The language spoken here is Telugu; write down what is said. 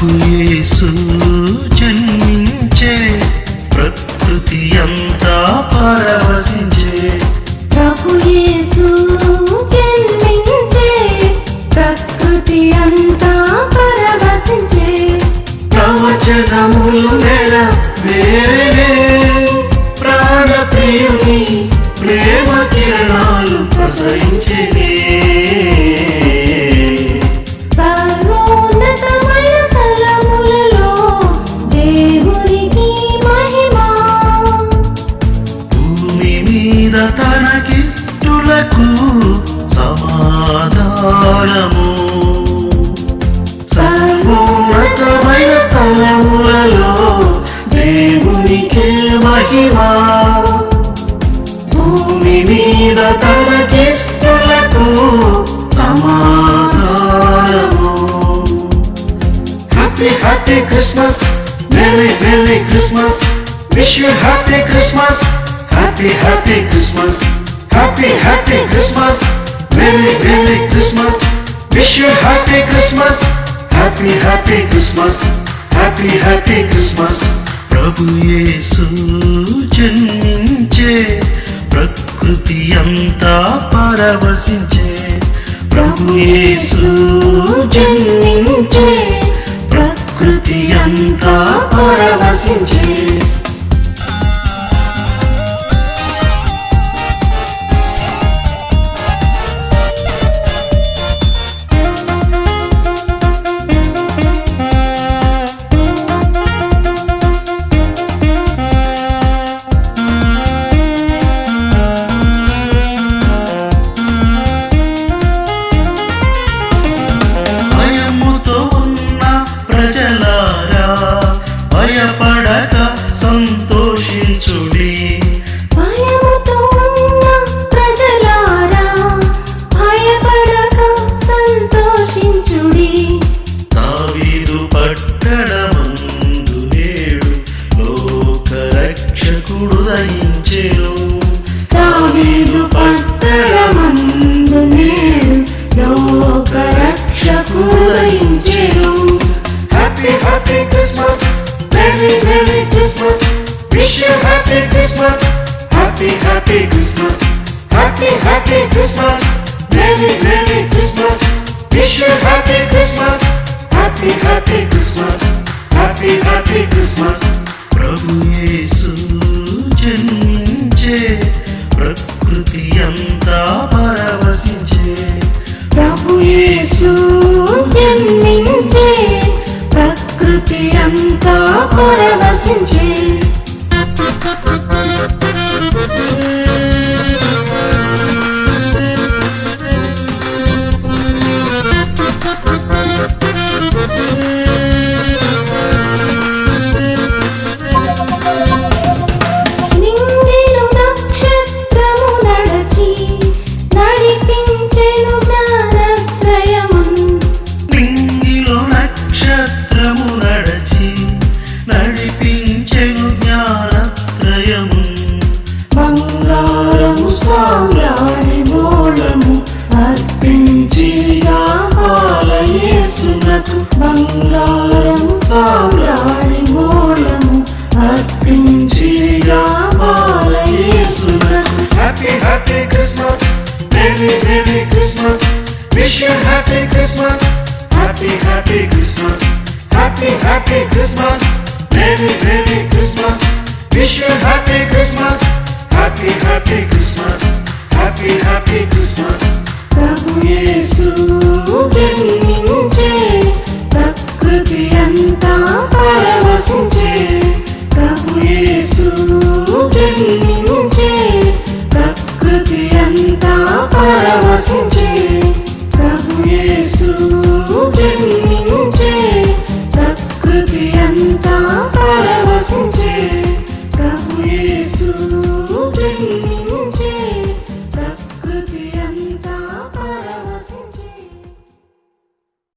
ప్రభు యేసు జన్మించే ప్రకృతి అంతా పరవశించే ప్రభు యేసు జన్మించే ప్రకృతి అంతా పరవశించే ప్రవచనములు నెరవేరే ప్రాణప్రియుని ప్రేమ కిరణాలు ప్రసరించెనే సర్వోన్నతమైన స్థలములలో దేవునికి మహిమ భూమి మీద తనకిష్టులకు సమాధానము సర్వోన్నతమైన స్థలములలో దేవునికి మహిమ భూమి మీద తనకిష్టులకు సమాధానము happy happy Christmas merry merry Christmas wish you happy Christmas happy happy Christmas happy happy Christmas merry merry Christmas wish you happy Christmas happy happy Christmas happy happy Christmas ప్రభు యేసు జన్మించే ప్రకృతి అంతా పరవశించే ప్రభు యేసు జన్మించే ప్రకృతి అంతా పరవశించే భయముతో ఉన్న ప్రజలారా భయపడక సంతోషించుడి భయముతో ఉన్న ప్రజలారా భయపడక సంతోషించుడి దావీదు పట్టణమందు నేడు లోక రక్షకుడు దయించెను దావీదు పట్టణమందు నేడు లోక రక్షకుడు దయించెను happy happy Christmas merry merry Christmas wish you happy Christmas happy happy Christmas happy happy Christmas merry merry Christmas wish you happy Christmas happy happy Christmas happy happy Christmas ప్రభు యేసు జన్మించే ప్రకృతి అంతా పరవశించే ప్రభు యేసు జన్మించే ప్రకృతి అంతా పరవశించే నింగిలో నక్షత్రము నడచి నడిపించెను జ్ఞానత్రయమున్ నింగిలో నక్షత్రము నడచి నడిపించెను జ్ఞానత్రయము బంగారము సామ్రాణి మూలము అర్పించి యేసునకు బంగారము సామ్రాణి మూలము అర్పించి యేసునకు happy happy Christmas merry merry Christmas wish you happy Christmas happy happy Christmas happy happy Christmas merry merry Christmas wish you happy Christmas happy happy Christmas happy happy Christmas ప్రభు యేసు జన్మించే ప్రకృతి అంతా పరవశించే ప్రభు యేసు జన్మించే ప్రకృతి అంతా పరవశించే ప్రభు యేసు జన్మించే ప్రకృతి అంతా పరవశించే ప్రభు యేసు జన్మించే ప్రకృతి అంతా